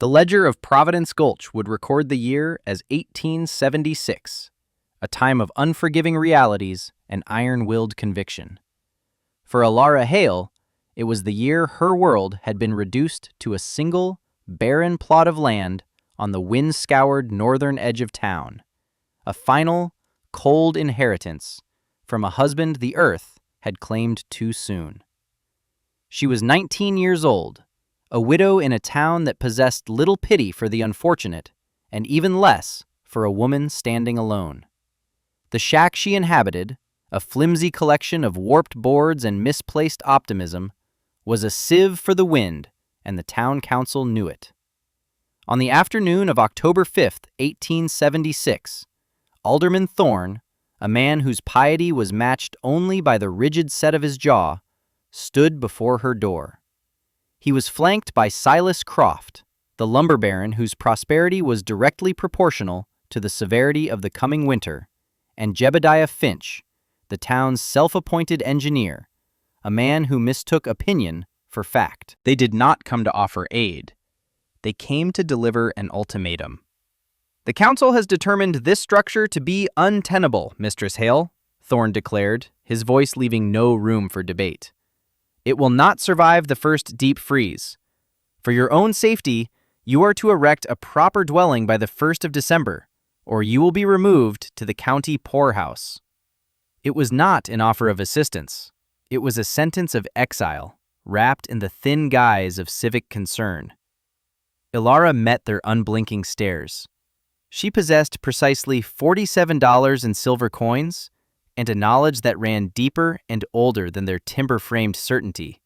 The ledger of Providence Gulch would record the year as 1876, a time of unforgiving realities and iron-willed conviction. For Alara Hale, it was the year her world had been reduced to a single, barren plot of land on the wind-scoured northern edge of town, a final, cold inheritance from a husband the earth had claimed too soon. She was 19 years old, a widow in a town that possessed little pity for the unfortunate, and even less for a woman standing alone. The shack she inhabited, a flimsy collection of warped boards and misplaced optimism, was a sieve for the wind, and the town council knew it. On the afternoon of October 5th, 1876, Alderman Thorne, a man whose piety was matched only by the rigid set of his jaw, stood before her door. He was flanked by Silas Croft, the lumber baron whose prosperity was directly proportional to the severity of the coming winter, and Jebediah Finch, the town's self-appointed engineer, a man who mistook opinion for fact. They did not come to offer aid. They came to deliver an ultimatum. "The council has determined this structure to be untenable, Mistress Hale," Thorne declared, his voice leaving no room for debate. "It will not survive the first deep freeze. For your own safety, you are to erect a proper dwelling by the 1st of December, or you will be removed to the county poorhouse." It was not an offer of assistance. It was a sentence of exile, wrapped in the thin guise of civic concern. Ilara met their unblinking stares. She possessed precisely $47 in silver coins and a knowledge that ran deeper and older than their timber-framed certainty.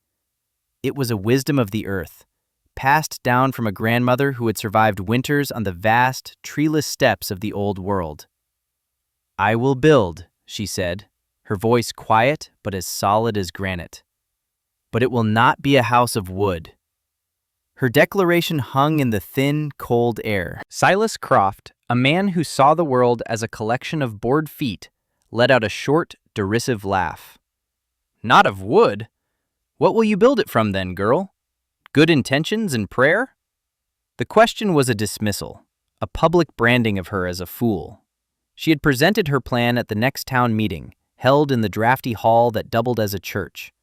It was a wisdom of the earth, passed down from a grandmother who had survived winters on the vast, treeless steppes of the old world. "I will build," she said, her voice quiet but as solid as granite. "But it will not be a house of wood." Her declaration hung in the thin, cold air. Silas Croft, a man who saw the world as a collection of bored feet, let out a short, derisive laugh. "Not of wood? What will you build it from then, girl? Good intentions and prayer?" The question was a dismissal, a public branding of her as a fool. She had presented her plan at the next town meeting, held in the drafty hall that doubled as a church.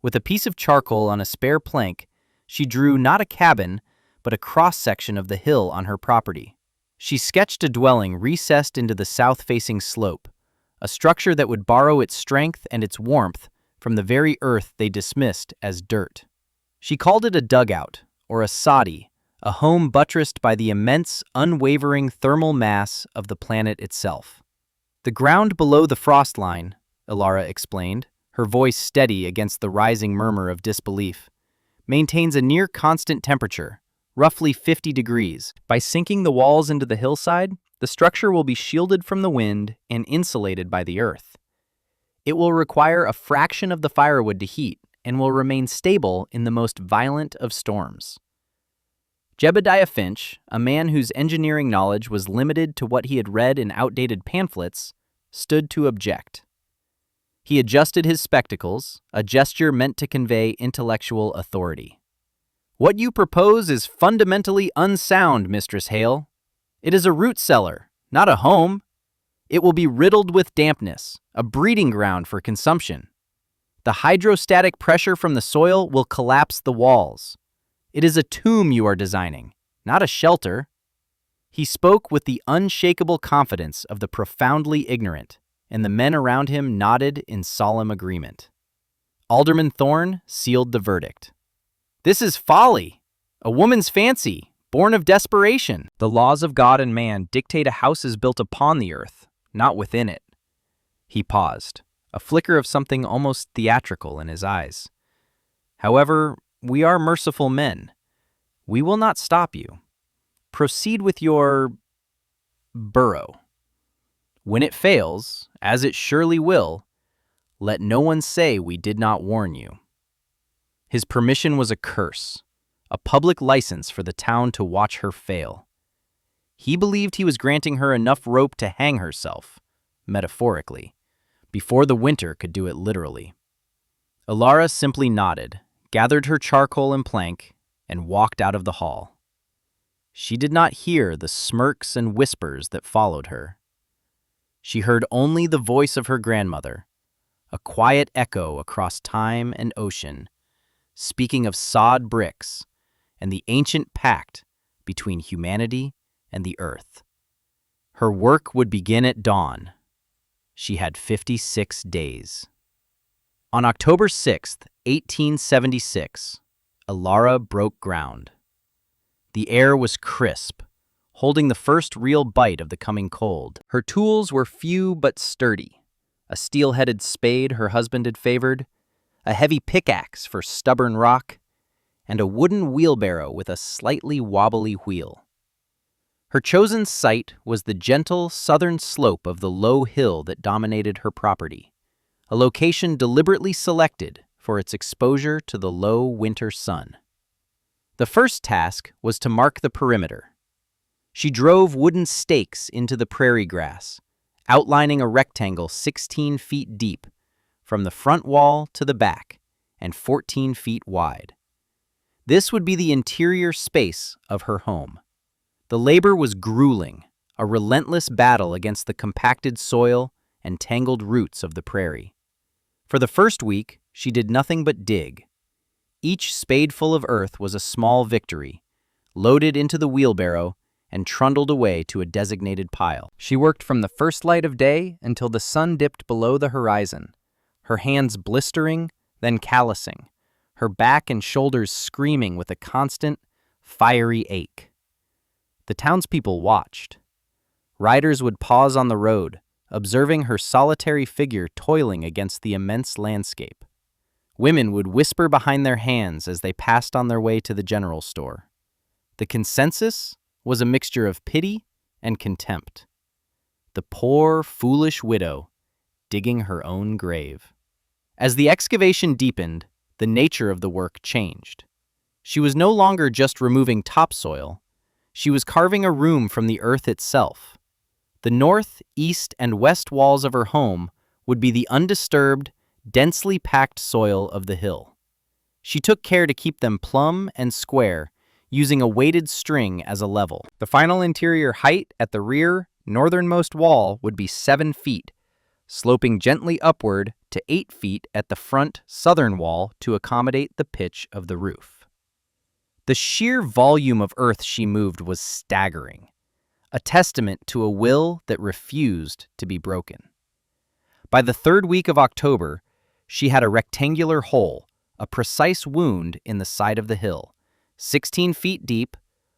With a piece of charcoal on a spare plank, she drew not a cabin, but a cross-section of the hill on her property. She sketched a dwelling recessed into the south-facing slope, a structure that would borrow its strength and its warmth from the very earth they dismissed as dirt. She called it a dugout, or a soddy, a home buttressed by the immense, unwavering thermal mass of the planet itself. "The ground below the frost line," Ilara explained, her voice steady against the rising murmur of disbelief, "maintains a near-constant temperature, roughly 50 degrees. By sinking the walls into the hillside, the structure will be shielded from the wind and insulated by the earth. It will require a fraction of the firewood to heat and will remain stable in the most violent of storms." Jebediah Finch, a man whose engineering knowledge was limited to what he had read in outdated pamphlets, stood to object. He adjusted his spectacles, a gesture meant to convey intellectual authority. "What you propose is fundamentally unsound, Mistress Hale. It is a root cellar, not a home. It will be riddled with dampness, a breeding ground for consumption. The hydrostatic pressure from the soil will collapse the walls. It is a tomb you are designing, not a shelter." He spoke with the unshakable confidence of the profoundly ignorant, and the men around him nodded in solemn agreement. Alderman Thorne sealed the verdict. "This is folly, a woman's fancy, born of desperation. The laws of God and man dictate a house is built upon the earth, not within it." He paused, a flicker of something almost theatrical in his eyes. "However, we are merciful men. We will not stop you. Proceed with your burrow. When it fails, as it surely will, let no one say we did not warn you." His permission was a curse, a public license for the town to watch her fail. He believed he was granting her enough rope to hang herself, metaphorically, before the winter could do it literally. Ilara simply nodded, gathered her charcoal and plank, and walked out of the hall. She did not hear the smirks and whispers that followed her. She heard only the voice of her grandmother, a quiet echo across time and ocean, speaking of sod bricks and the ancient pact between humanity and the earth. Her work would begin at dawn. She had 56 days. On October 6th, 1876, Ilara broke ground. The air was crisp, holding the first real bite of the coming cold. Her tools were few but sturdy. A steel-headed spade her husband had favored, a heavy pickaxe for stubborn rock, and a wooden wheelbarrow with a slightly wobbly wheel. Her chosen site was the gentle southern slope of the low hill that dominated her property, a location deliberately selected for its exposure to the low winter sun. The first task was to mark the perimeter. She drove wooden stakes into the prairie grass, outlining a rectangle 16 feet deep, from the front wall to the back, and 14 feet wide. This would be the interior space of her home. The labor was grueling, a relentless battle against the compacted soil and tangled roots of the prairie. For the first week, she did nothing but dig. Each spadeful of earth was a small victory, loaded into the wheelbarrow and trundled away to a designated pile. She worked from the first light of day until the sun dipped below the horizon, her hands blistering, then callousing, her back and shoulders screaming with a constant, fiery ache. The townspeople watched. Riders would pause on the road, observing her solitary figure toiling against the immense landscape. Women would whisper behind their hands as they passed on their way to the general store. The consensus was a mixture of pity and contempt. The poor, foolish widow digging her own grave. As the excavation deepened, the nature of the work changed. She was no longer just removing topsoil. She was carving a room from the earth itself. The north, east, and west walls of her home would be the undisturbed, densely packed soil of the hill. She took care to keep them plumb and square, using a weighted string as a level. The final interior height at the rear, northernmost wall would be 7 feet, sloping gently upward to 8 feet at the front, southern wall to accommodate the pitch of the roof. The sheer volume of earth she moved was staggering, a testament to a will that refused to be broken. By the third week of October, she had a rectangular hole, a precise wound in the side of the hill, 16 feet deep,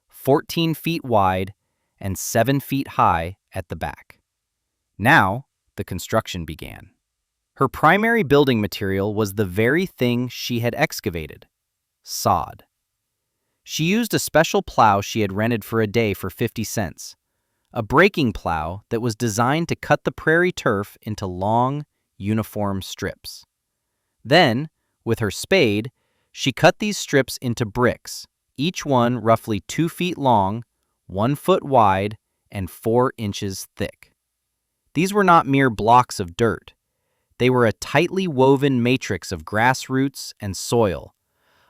14 feet wide, and 7 feet high at the back. Now, the construction began. Her primary building material was the very thing she had excavated: sod. She used a special plow she had rented for a day for 50 cents, a breaking plow that was designed to cut the prairie turf into long, uniform strips. Then, with her spade, she cut these strips into bricks, each one roughly 2 feet long, 1 foot wide, and 4 inches thick. These were not mere blocks of dirt. They were a tightly woven matrix of grass roots and soil,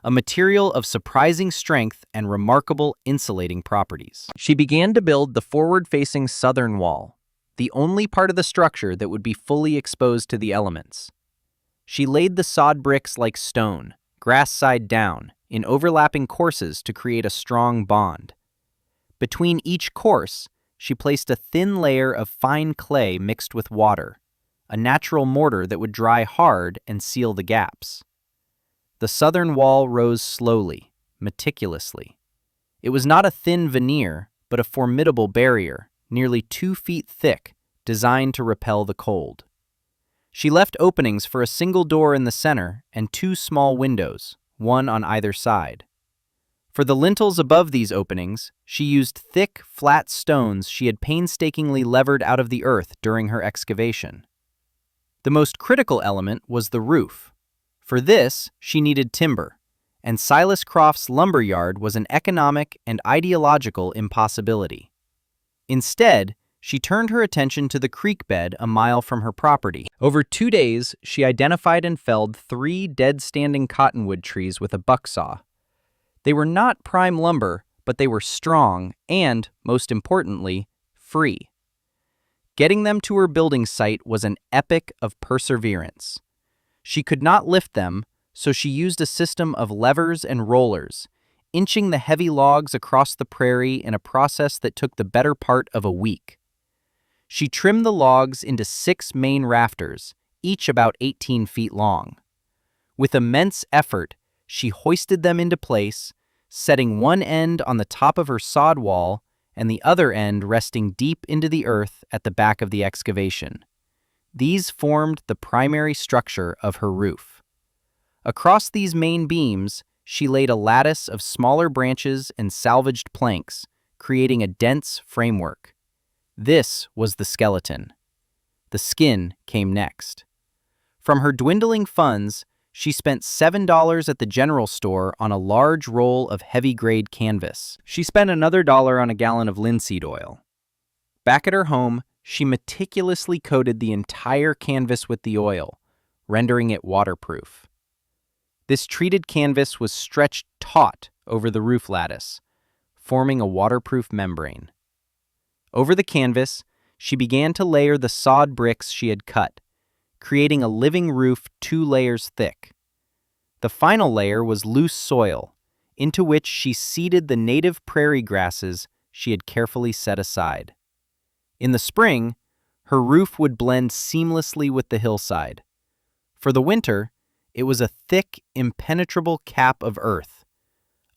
a material of surprising strength and remarkable insulating properties. She began to build the forward-facing southern wall, the only part of the structure that would be fully exposed to the elements. She laid the sod bricks like stone, grass side down, in overlapping courses to create a strong bond. Between each course, she placed a thin layer of fine clay mixed with water, a natural mortar that would dry hard and seal the gaps. The southern wall rose slowly, meticulously. It was not a thin veneer, but a formidable barrier, nearly 2 feet thick, designed to repel the cold. She left openings for a single door in the center and 2 small windows, one on either side. For the lintels above these openings, she used thick, flat stones she had painstakingly levered out of the earth during her excavation. The most critical element was the roof. For this, she needed timber, and Silas Croft's lumber yard was an economic and ideological impossibility. Instead, she turned her attention to the creek bed a mile from her property. Over 2 days, she identified and felled 3 dead-standing cottonwood trees with a bucksaw. They were not prime lumber, but they were strong and, most importantly, free. Getting them to her building site was an epic of perseverance. She could not lift them, so she used a system of levers and rollers, inching the heavy logs across the prairie in a process that took the better part of a week. She trimmed the logs into 6 main rafters, each about 18 feet long. With immense effort, she hoisted them into place, setting one end on the top of her sod wall and the other end resting deep into the earth at the back of the excavation. These formed the primary structure of her roof. Across these main beams, she laid a lattice of smaller branches and salvaged planks, creating a dense framework. This was the skeleton. The skin came next. From her dwindling funds, she spent $7 at the general store on a large roll of heavy-grade canvas. She spent another $1 on a gallon of linseed oil. Back at her home, she meticulously coated the entire canvas with the oil, rendering it waterproof. This treated canvas was stretched taut over the roof lattice, forming a waterproof membrane. Over the canvas, she began to layer the sod bricks she had cut, creating a living roof 2 layers thick. The final layer was loose soil, into which she seeded the native prairie grasses she had carefully set aside. In the spring, her roof would blend seamlessly with the hillside. For the winter, it was a thick, impenetrable cap of earth,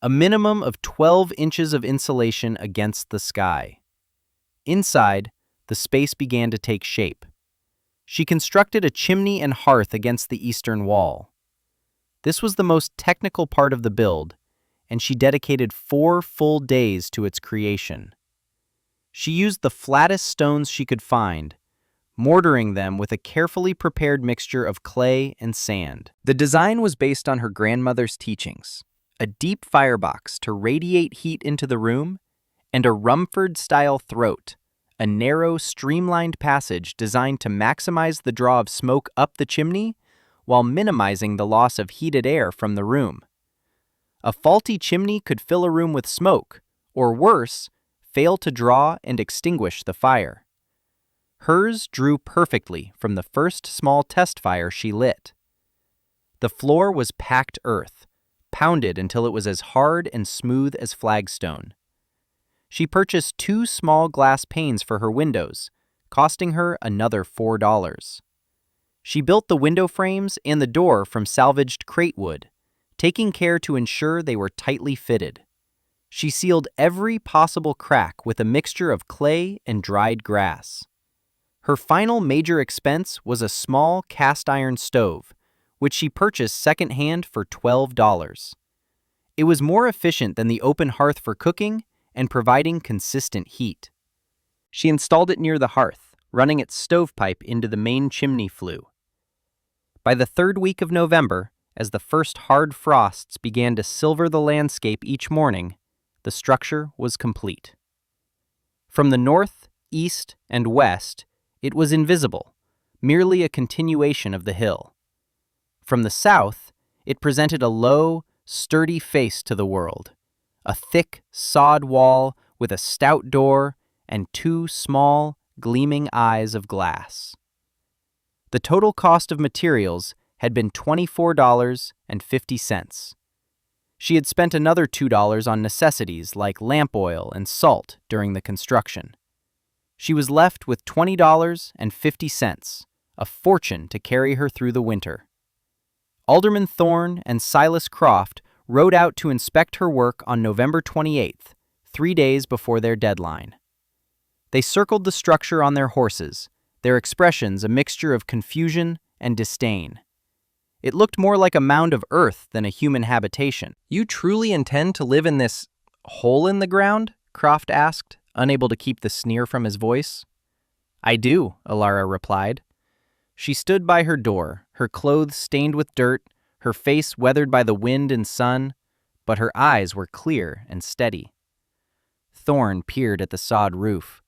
a minimum of 12 inches of insulation against the sky. Inside, the space began to take shape. She constructed a chimney and hearth against the eastern wall. This was the most technical part of the build, and she dedicated 4 full days to its creation. She used the flattest stones she could find, mortaring them with a carefully prepared mixture of clay and sand. The design was based on her grandmother's teachings: a deep firebox to radiate heat into the room, and a Rumford-style throat, a narrow, streamlined passage designed to maximize the draw of smoke up the chimney while minimizing the loss of heated air from the room. A faulty chimney could fill a room with smoke, or worse, fail to draw and extinguish the fire. Hers drew perfectly from the first small test fire she lit. The floor was packed earth, pounded until it was as hard and smooth as flagstone. She purchased 2 small glass panes for her windows, costing her another $4. She built the window frames and the door from salvaged crate wood, taking care to ensure they were tightly fitted. She sealed every possible crack with a mixture of clay and dried grass. Her final major expense was a small cast-iron stove, which she purchased second-hand for $12. It was more efficient than the open hearth for cooking and providing consistent heat. She installed it near the hearth, running its stovepipe into the main chimney flue. By the 3rd week of November, as the first hard frosts began to silver the landscape each morning, the structure was complete. From the north, east, and west, it was invisible, merely a continuation of the hill. From the south, it presented a low, sturdy face to the world, a thick, sod wall with a stout door and 2 small, gleaming eyes of glass. The total cost of materials had been $24.50. She had spent another $2 on necessities like lamp oil and salt during the construction. She was left with $20.50, a fortune to carry her through the winter. Alderman Thorne and Silas Croft rode out to inspect her work on November 28th, 3 days before their deadline. They circled the structure on their horses, their expressions a mixture of confusion and disdain. It looked more like a mound of earth than a human habitation. "You truly intend to live in this hole in the ground?" Croft asked, unable to keep the sneer from his voice. "I do," Alara replied. She stood by her door, her clothes stained with dirt, her face weathered by the wind and sun, but her eyes were clear and steady. Thorne peered at the sod roof.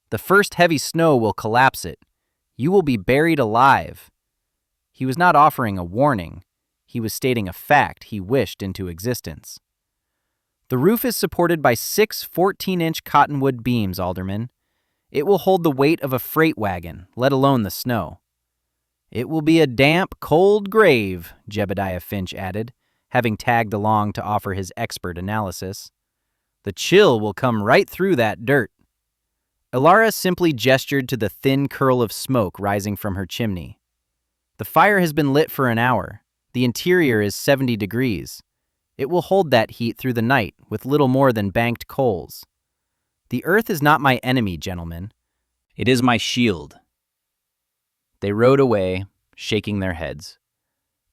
"The first heavy snow will collapse it. You will be buried alive." He was not offering a warning. He was stating a fact he wished into existence. The roof is supported by 6 14-inch cottonwood beams, Alderman. It will hold the weight of a freight wagon, let alone the snow. It will be a damp, cold grave, Jebediah Finch added, having tagged along to offer his expert analysis. The chill will come right through that dirt. Elara simply gestured to the thin curl of smoke rising from her chimney. The fire has been lit for an hour. The interior is 70 degrees. It will hold that heat through the night with little more than banked coals. The earth is not my enemy, gentlemen. It is my shield. They rode away, shaking their heads.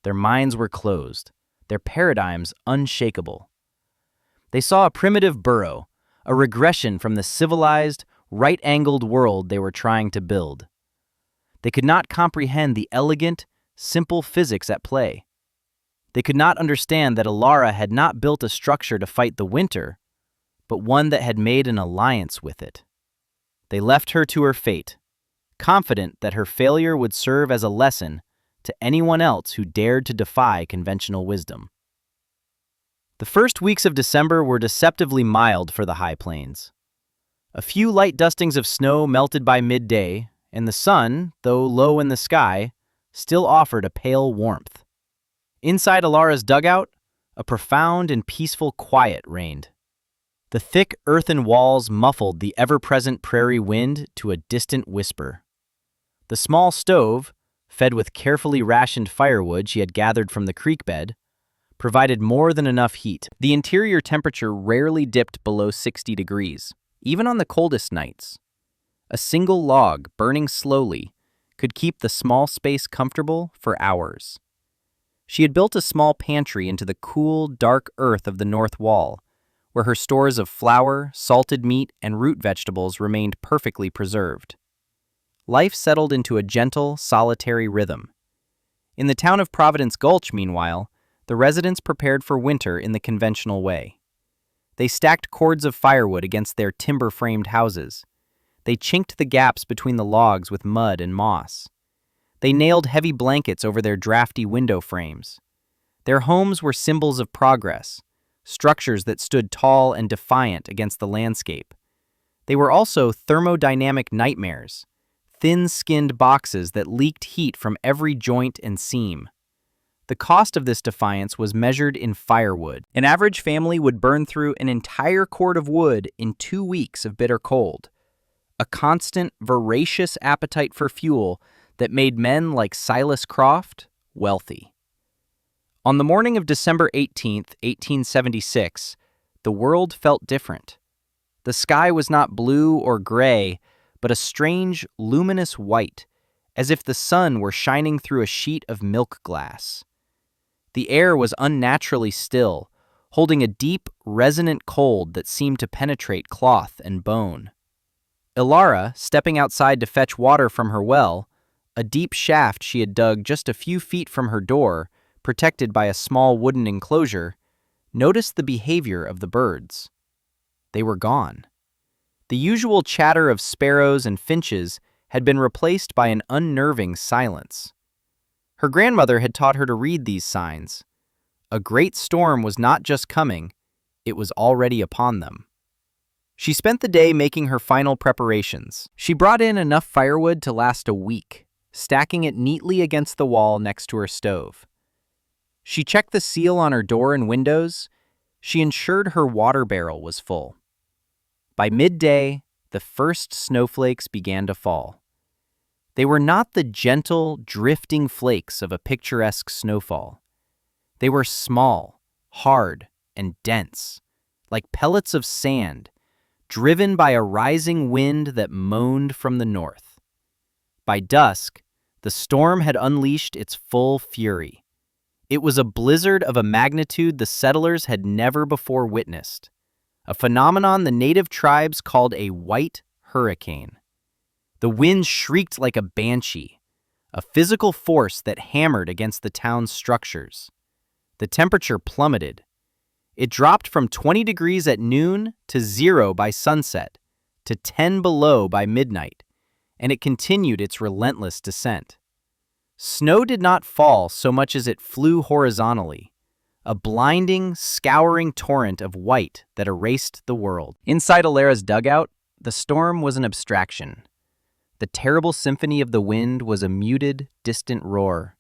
Their minds were closed, their paradigms unshakable. They saw a primitive burrow, a regression from the civilized, right-angled world they were trying to build. They could not comprehend the elegant, simple physics at play. They could not understand that Elara had not built a structure to fight the winter, but one that had made an alliance with it. They left her to her fate, confident that her failure would serve as a lesson to anyone else who dared to defy conventional wisdom. The first weeks of December were deceptively mild for the high plains. A few light dustings of snow melted by midday, and the sun, though low in the sky, still offered a pale warmth. Inside Elara's dugout, a profound and peaceful quiet reigned. The thick earthen walls muffled the ever-present prairie wind to a distant whisper. The small stove, fed with carefully rationed firewood she had gathered from the creek bed, provided more than enough heat. The interior temperature rarely dipped below 60 degrees, even on the coldest nights. A single log, burning slowly, could keep the small space comfortable for hours. She had built a small pantry into the cool, dark earth of the north wall, where her stores of flour, salted meat, and root vegetables remained perfectly preserved. Life settled into a gentle, solitary rhythm. In the town of Providence Gulch, meanwhile, the residents prepared for winter in the conventional way. They stacked cords of firewood against their timber-framed houses. They chinked the gaps between the logs with mud and moss. They nailed heavy blankets over their drafty window frames. Their homes were symbols of progress, structures that stood tall and defiant against the landscape. They were also thermodynamic nightmares, thin-skinned boxes that leaked heat from every joint and seam. The cost of this defiance was measured in firewood. An average family would burn through an entire cord of wood in 2 weeks of bitter cold. A constant, voracious appetite for fuel that made men like Silas Croft wealthy. On the morning of December 18th, 1876, the world felt different. The sky was not blue or gray, but a strange, luminous white, as if the sun were shining through a sheet of milk glass. The air was unnaturally still, holding a deep, resonant cold that seemed to penetrate cloth and bone. Elara, stepping outside to fetch water from her well, a deep shaft she had dug just a few feet from her door, protected by a small wooden enclosure, noticed the behavior of the birds. They were gone. The usual chatter of sparrows and finches had been replaced by an unnerving silence. Her grandmother had taught her to read these signs. A great storm was not just coming, it was already upon them. She spent the day making her final preparations. She brought in enough firewood to last a week, stacking it neatly against the wall next to her stove. She checked the seal on her door and windows. She ensured her water barrel was full. By midday, the first snowflakes began to fall. They were not the gentle, drifting flakes of a picturesque snowfall. They were small, hard, and dense, like pellets of sand, driven by a rising wind that moaned from the north. By dusk, the storm had unleashed its full fury. It was a blizzard of a magnitude the settlers had never before witnessed, a phenomenon the native tribes called a white hurricane. The wind shrieked like a banshee, a physical force that hammered against the town's structures. The temperature plummeted. It dropped from 20 degrees at noon to 0 by sunset, to 10 below by midnight, and it continued its relentless descent. Snow did not fall so much as it flew horizontally, a blinding, scouring torrent of white that erased the world. Inside Alara's dugout, the storm was an abstraction. The terrible symphony of the wind was a muted, distant roar,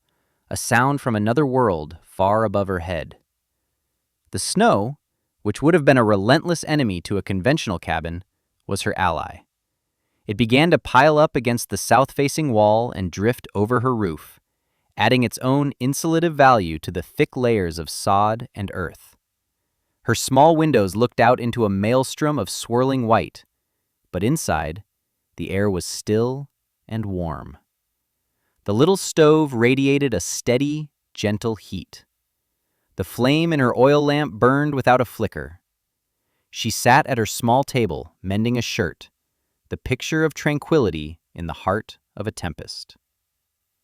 a sound from another world far above her head. The snow, which would have been a relentless enemy to a conventional cabin, was her ally. It began to pile up against the south-facing wall and drift over her roof, adding its own insulative value to the thick layers of sod and earth. Her small windows looked out into a maelstrom of swirling white, but inside, the air was still and warm. The little stove radiated a steady, gentle heat. The flame in her oil lamp burned without a flicker. She sat at her small table, mending a shirt, the picture of tranquility in the heart of a tempest.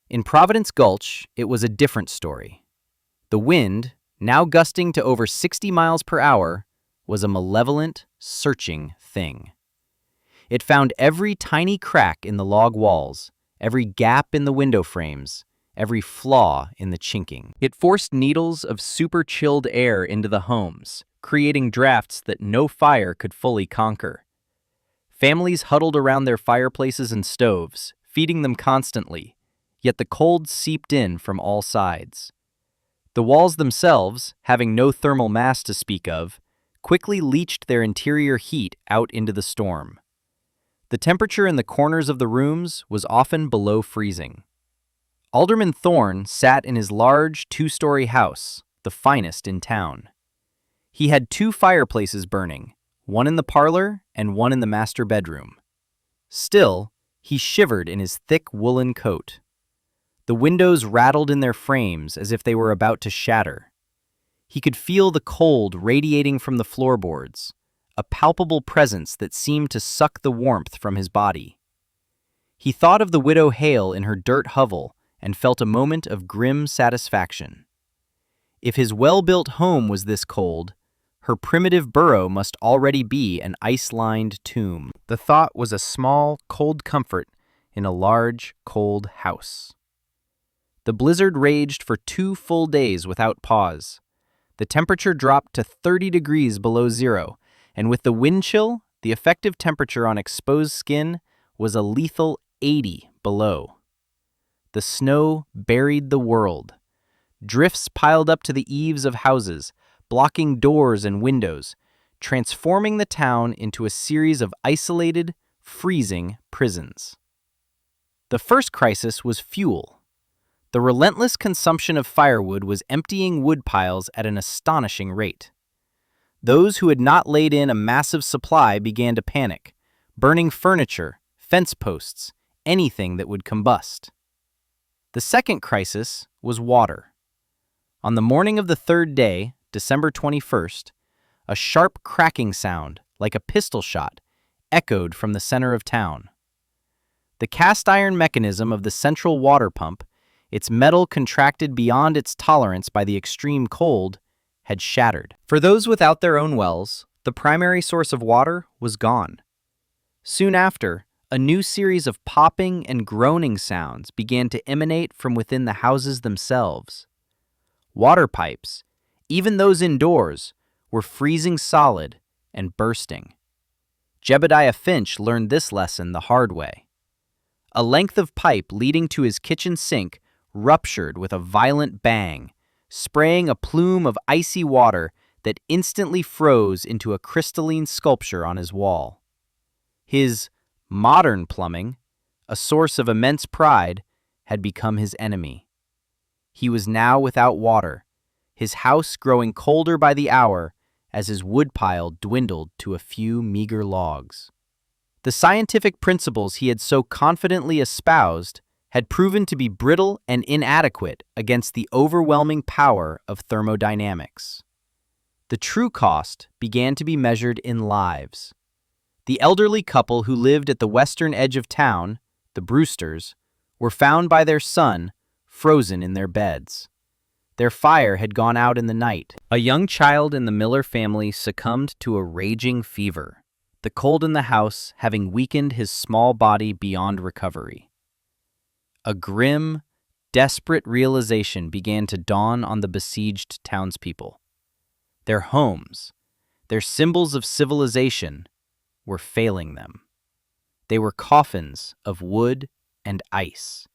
In Providence Gulch, it was a different story. The wind, now gusting to over 60 miles per hour, was a malevolent, searching thing. It found every tiny crack in the log walls, every gap in the window frames, every flaw in the chinking. It forced needles of super-chilled air into the homes, creating drafts that no fire could fully conquer. Families huddled around their fireplaces and stoves, feeding them constantly, yet the cold seeped in from all sides. The walls themselves, having no thermal mass to speak of, quickly leached their interior heat out into the storm. The temperature in the corners of the rooms was often below freezing. Alderman Thorne sat in his large, two-story house, the finest in town. He had 2 fireplaces burning, one in the parlor and one in the master bedroom. Still, he shivered in his thick woolen coat. The windows rattled in their frames as if they were about to shatter. He could feel the cold radiating from the floorboards, a palpable presence that seemed to suck the warmth from his body. He thought of the widow Hale in her dirt hovel and felt a moment of grim satisfaction. If his well-built home was this cold, her primitive burrow must already be an ice-lined tomb. The thought was a small, cold comfort in a large, cold house. The blizzard raged for 2 full days without pause. The temperature dropped to 30 degrees below zero, and with the wind chill, the effective temperature on exposed skin was a lethal 80 below. The snow buried the world. Drifts piled up to the eaves of houses, blocking doors and windows, transforming the town into a series of isolated, freezing prisons. The first crisis was fuel. The relentless consumption of firewood was emptying wood piles at an astonishing rate. Those who had not laid in a massive supply began to panic, burning furniture, fence posts, anything that would combust. The second crisis was water. On the morning of the 3rd day, December 21st, a sharp cracking sound, like a pistol shot, echoed from the center of town. The cast-iron mechanism of the central water pump, its metal contracted beyond its tolerance by the extreme cold, had shattered. For those without their own wells, the primary source of water was gone. Soon after, a new series of popping and groaning sounds began to emanate from within the houses themselves. Water pipes, even those indoors, were freezing solid and bursting. Jebediah Finch learned this lesson the hard way. A length of pipe leading to his kitchen sink ruptured with a violent bang, spraying a plume of icy water that instantly froze into a crystalline sculpture on his wall. His modern plumbing, a source of immense pride, had become his enemy. He was now without water, his house growing colder by the hour as his woodpile dwindled to a few meager logs. The scientific principles he had so confidently espoused had proven to be brittle and inadequate against the overwhelming power of thermodynamics. The true cost began to be measured in lives. The elderly couple who lived at the western edge of town, the Brewsters, were found by their son frozen in their beds. Their fire had gone out in the night. A young child in the Miller family succumbed to a raging fever, the cold in the house having weakened his small body beyond recovery. A grim, desperate realization began to dawn on the besieged townspeople. Their homes, their symbols of civilization, were failing them. They were coffins of wood and ice.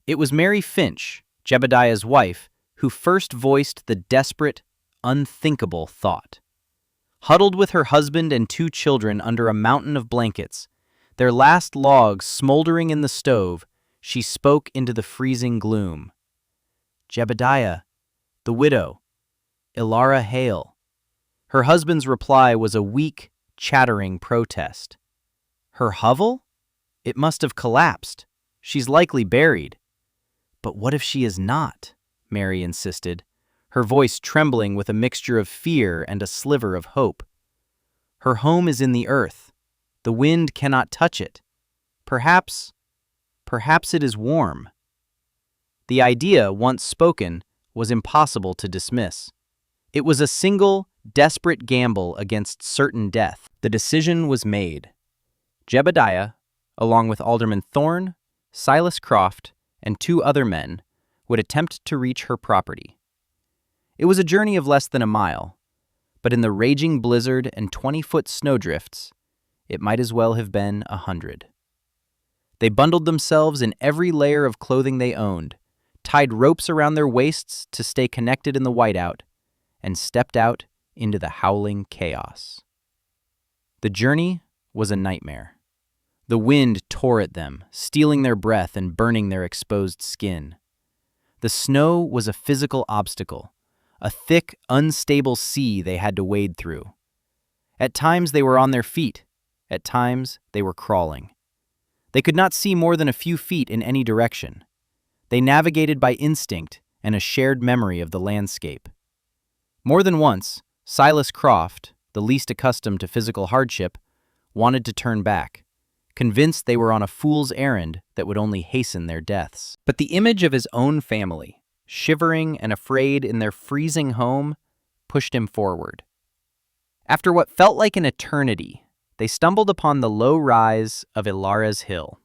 It was Mary Finch, Jebediah's wife, who first voiced the desperate, unthinkable thought. Huddled with her husband and 2 children under a mountain of blankets, their last logs smoldering in the stove, she spoke into the freezing gloom. "Jebediah, the widow, Ilara Hale." Her husband's reply was a weak, chattering protest. "Her hovel? It must have collapsed. She's likely buried." "But what if she is not?" Mary insisted, her voice trembling with a mixture of fear and a sliver of hope. "Her home is in the earth. The wind cannot touch it. Perhaps it is warm." The idea, once spoken, was impossible to dismiss. It was a single, desperate gamble against certain death. The decision was made. Jebediah, along with Alderman Thorne, Silas Croft, and 2 other men, would attempt to reach her property. It was a journey of less than a mile, but in the raging blizzard and 20-foot snowdrifts, it might as well have been 100. They bundled themselves in every layer of clothing they owned, tied ropes around their waists to stay connected in the whiteout, and stepped out into the howling chaos. The journey was a nightmare. The wind tore at them, stealing their breath and burning their exposed skin. The snow was a physical obstacle, a thick, unstable sea they had to wade through. At times they were on their feet, at times they were crawling. They could not see more than a few feet in any direction. They navigated by instinct and a shared memory of the landscape. More than once, Silas Croft, the least accustomed to physical hardship, wanted to turn back, convinced they were on a fool's errand that would only hasten their deaths. But the image of his own family, shivering and afraid in their freezing home, pushed him forward. After what felt like an eternity, they stumbled upon the low rise of Ilara's Hill.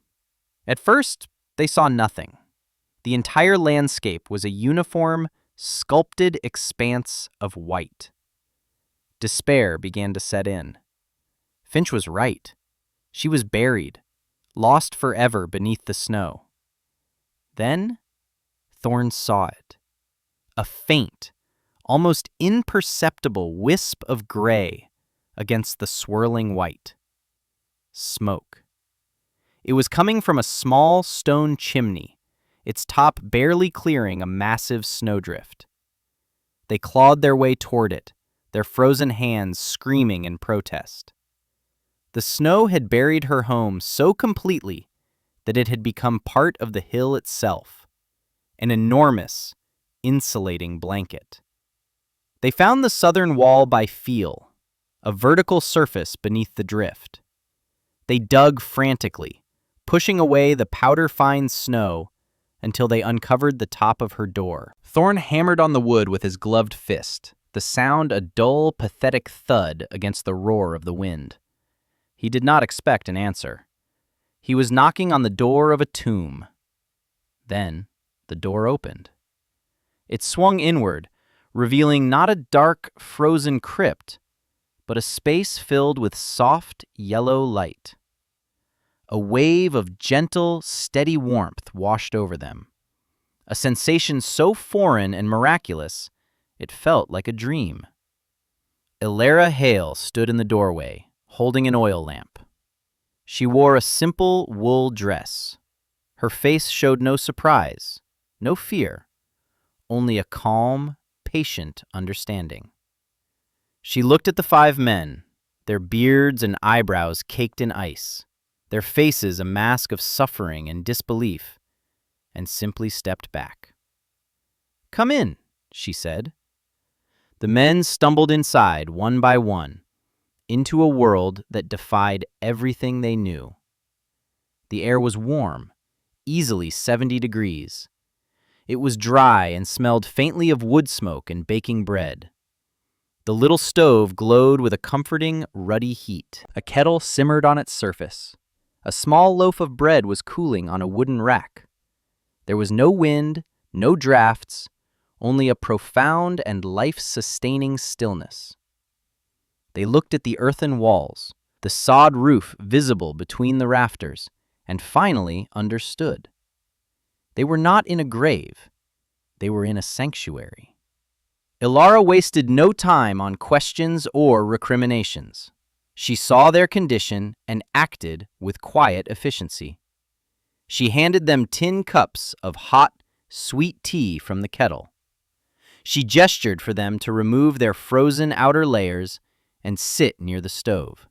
At first, they saw nothing. The entire landscape was a uniform, sculpted expanse of white. Despair began to set in. Finch was right. She was buried, lost forever beneath the snow. Then, Thorne saw it. A faint, almost imperceptible wisp of gray against the swirling white. Smoke. It was coming from a small stone chimney, its top barely clearing a massive snowdrift. They clawed their way toward it, their frozen hands screaming in protest. The snow had buried her home so completely that it had become part of the hill itself, an enormous, insulating blanket. They found the southern wall by feel, a vertical surface beneath the drift. They dug frantically, pushing away the powder-fine snow until they uncovered the top of her door. Thorne hammered on the wood with his gloved fist, the sound a dull, pathetic thud against the roar of the wind. He did not expect an answer. He was knocking on the door of a tomb. Then the door opened. It swung inward, revealing not a dark, frozen crypt, but a space filled with soft, yellow light. A wave of gentle, steady warmth washed over them, a sensation so foreign and miraculous, it felt like a dream. Ilara Hale stood in the doorway, holding an oil lamp. She wore a simple wool dress. Her face showed no surprise, no fear, only a calm, patient understanding. She looked at the 5 men, their beards and eyebrows caked in ice, their faces a mask of suffering and disbelief, and simply stepped back. "Come in," she said. The men stumbled inside, one by one, into a world that defied everything they knew. The air was warm, easily 70 degrees. It was dry and smelled faintly of wood smoke and baking bread. The little stove glowed with a comforting, ruddy heat. A kettle simmered on its surface. A small loaf of bread was cooling on a wooden rack. There was no wind, no drafts, only a profound and life-sustaining stillness. They looked at the earthen walls, the sod roof visible between the rafters, and finally understood. They were not in a grave. They were in a sanctuary. Ilara wasted no time on questions or recriminations. She saw their condition and acted with quiet efficiency. She handed them tin cups of hot, sweet tea from the kettle. She gestured for them to remove their frozen outer layers and sit near the stove.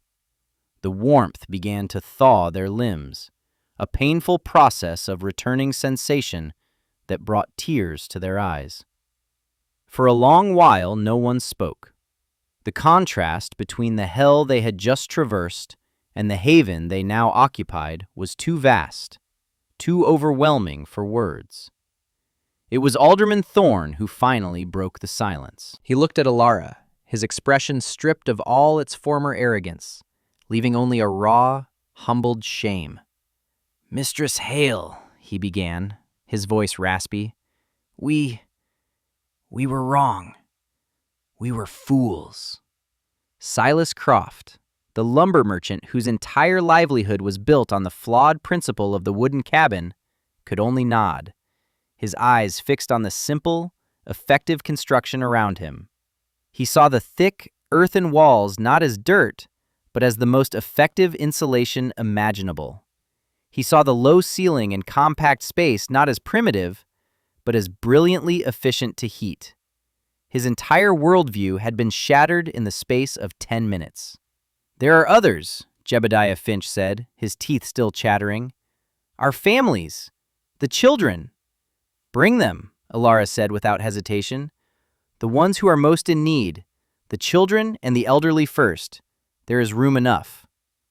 The warmth began to thaw their limbs, a painful process of returning sensation that brought tears to their eyes. For a long while, no one spoke. The contrast between the hell they had just traversed and the haven they now occupied was too vast, too overwhelming for words. It was Alderman Thorne who finally broke the silence. He looked at Ilara, his expression stripped of all its former arrogance, leaving only a raw, humbled shame. "Mistress Hale," he began, his voice raspy, We were wrong. We were fools." Silas Croft, the lumber merchant whose entire livelihood was built on the flawed principle of the wooden cabin, could only nod, his eyes fixed on the simple, effective construction around him. He saw the thick, earthen walls not as dirt, but as the most effective insulation imaginable. He saw the low ceiling and compact space not as primitive, but as brilliantly efficient to heat. His entire worldview had been shattered in the space of 10 minutes. "There are others," Jebediah Finch said, his teeth still chattering. "Our families. The children." "Bring them," Ilara said without hesitation. "The ones who are most in need. The children and the elderly first. There is room enough."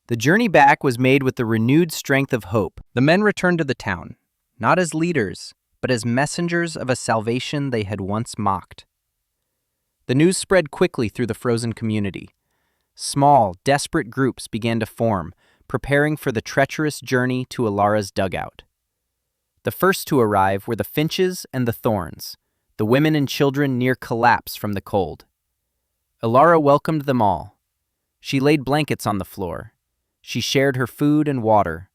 The journey back was made with the renewed strength of hope. The men returned to the town, not as leaders, but as messengers of a salvation they had once mocked. The news spread quickly through the frozen community. Small, desperate groups began to form, preparing for the treacherous journey to Ilara's dugout. The first to arrive were the Finches and the Thorns, the women and children near collapse from the cold. Ilara welcomed them all. She laid blankets on the floor. She shared her food and water.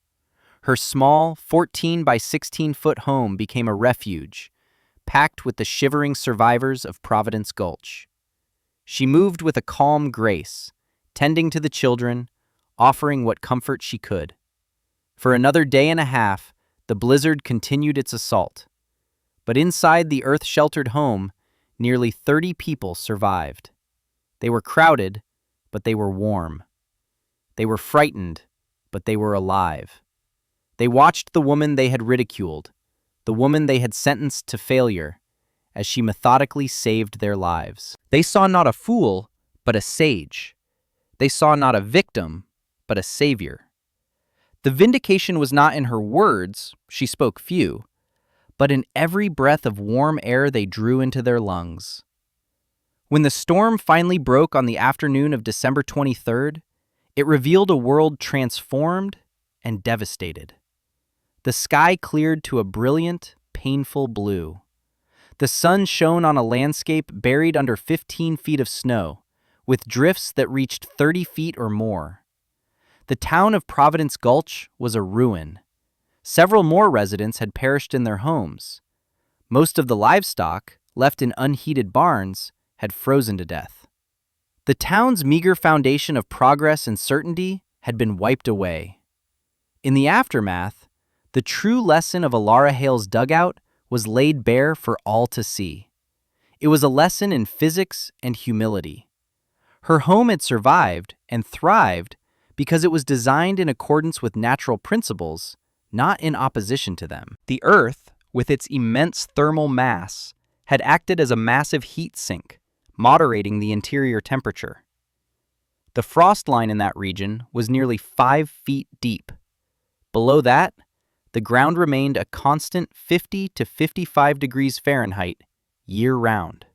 Her small, 14 by 16-foot home became a refuge, packed with the shivering survivors of Providence Gulch. She moved with a calm grace, tending to the children, offering what comfort she could. For another day and a half, the blizzard continued its assault. But inside the earth-sheltered home, nearly 30 people survived. They were crowded, but they were warm. They were frightened, but they were alive. They watched the woman they had ridiculed, the woman they had sentenced to failure, as she methodically saved their lives. They saw not a fool, but a sage. They saw not a victim, but a savior. The vindication was not in her words, she spoke few, but in every breath of warm air they drew into their lungs. When the storm finally broke on the afternoon of December 23rd, it revealed a world transformed and devastated. The sky cleared to a brilliant, painful blue. The sun shone on a landscape buried under 15 feet of snow, with drifts that reached 30 feet or more. The town of Providence Gulch was a ruin. Several more residents had perished in their homes. Most of the livestock, left in unheated barns, had frozen to death. The town's meager foundation of progress and certainty had been wiped away. In the aftermath, the true lesson of Ilara Hale's dugout was laid bare for all to see. It was a lesson in physics and humility. Her home had survived and thrived because it was designed in accordance with natural principles, not in opposition to them. The Earth, with its immense thermal mass, had acted as a massive heat sink, moderating the interior temperature. The frost line in that region was nearly 5 feet deep. Below that, the ground remained a constant 50 to 55 degrees Fahrenheit year-round.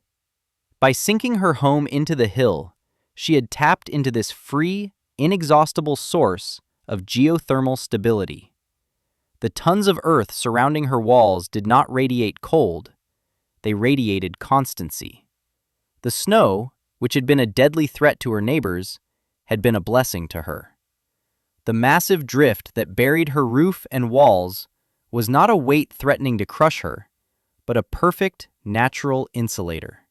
By sinking her home into the hill, she had tapped into this free, inexhaustible source of geothermal stability. The tons of earth surrounding her walls did not radiate cold, they radiated constancy. The snow, which had been a deadly threat to her neighbors, had been a blessing to her. The massive drift that buried her roof and walls was not a weight threatening to crush her, but a perfect, natural insulator.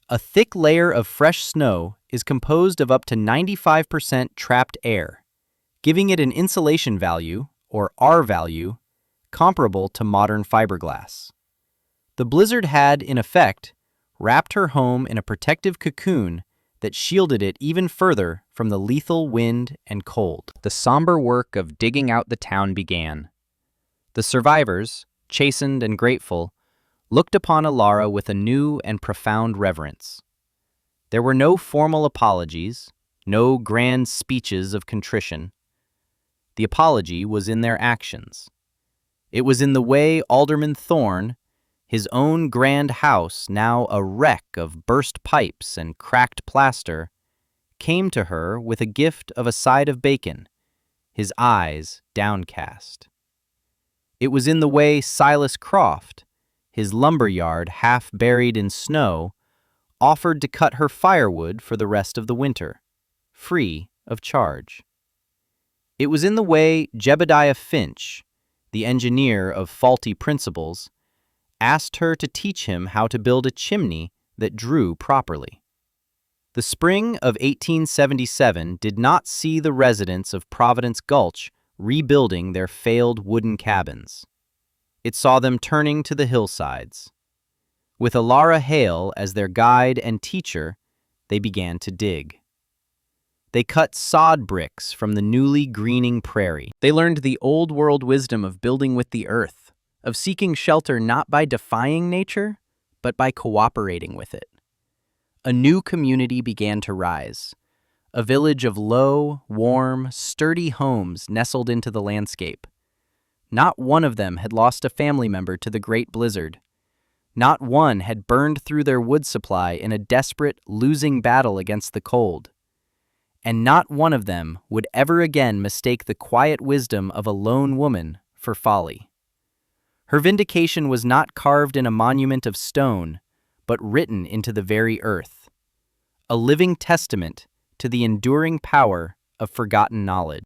A thick layer of fresh snow is composed of up to 95% trapped air, giving it an insulation value, or R value, comparable to modern fiberglass. The blizzard had, in effect, wrapped her home in a protective cocoon that shielded it even further from the lethal wind and cold. The somber work of digging out the town began. The survivors, chastened and grateful, looked upon Alara with a new and profound reverence. There were no formal apologies, no grand speeches of contrition. The apology was in their actions. It was in the way Alderman Thorne, his own grand house now a wreck of burst pipes and cracked plaster, came to her with a gift of a side of bacon, his eyes downcast. It was in the way Silas Croft, his lumberyard half buried in snow, offered to cut her firewood for the rest of the winter, free of charge. It was in the way Jebediah Finch, the engineer of faulty principles, asked her to teach him how to build a chimney that drew properly. The spring of 1877 did not see the residents of Providence Gulch rebuilding their failed wooden cabins. It saw them turning to the hillsides. With Alara Hale as their guide and teacher, they began to dig. They cut sod bricks from the newly greening prairie. They learned the old-world wisdom of building with the earth, of seeking shelter not by defying nature, but by cooperating with it. A new community began to rise, a village of low, warm, sturdy homes nestled into the landscape. Not one of them had lost a family member to the great blizzard. Not one had burned through their wood supply in a desperate, losing battle against the cold. And not one of them would ever again mistake the quiet wisdom of a lone woman for folly. Her vindication was not carved in a monument of stone, but written into the very earth, a living testament to the enduring power of forgotten knowledge.